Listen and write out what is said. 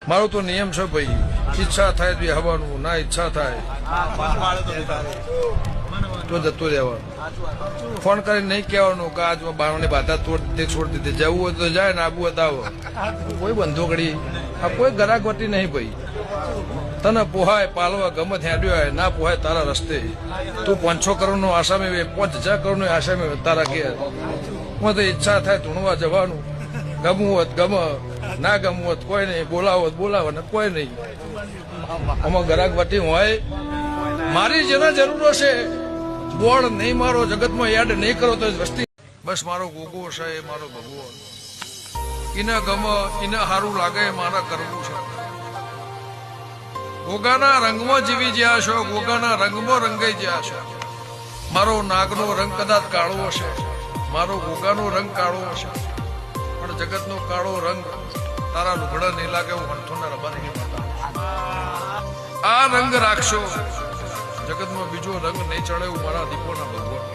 મારો તો નિયમ છે ભાઈ, ઈચ્છા થાય તો આવવાનું, ના ઈચ્છા થાય તો જતું રહેવાનું. ફોન કરીને નહીં કહેવાનું કે આજ બારવાની બાધા છોડી દીધી, જવું હોય તો જાય ને આવું હોય તો આવો. કોઈ બંધોકડી આ કોઈ ગરાગવટી નહીં ભાઈ. તને પોહાય પાલવા ગમે હેડ્યો હોય, ના પોહાય તારા રસ્તે. તું 500 કરોડ નો આસામી 5000 કરોડ નો આસામી તારા કે હું તો ઈચ્છા થાય ધૂણવા જવાનું, ગમવું હોત ગમ, ના ગમવું હોત કોઈ નહીં, બોલાવો બોલાવો ને કોઈ નહીં. આમાં ગરાગવટી હોય. મારી જેના જરૂર હશે બોર્ડ નહીં મારો જગતમાં યાદ નહીં કરો તો વસ્તી બસ મારો ગોગો છે એ મારો ભગવાન. એને ગમ એને સારું લાગે મારા કરવું છે. ગોગાના રંગમાં જીવી જ્યાં છો, ગોગાના રંગમાં રંગાઈ જ્યાં છો. મારો નાગનો રંગ કદાચ કાળો હશે, મારો ગોગાનો રંગ કાળો હશે, પણ જગતનો કાળો રંગ તારા લુગડા નહીં લાગે. હું કંઠોના રબાની આ રંગ રાખશો, જગતમાં બીજો રંગ નહીં ચડે. હું મારા દીપોના ભગવાન.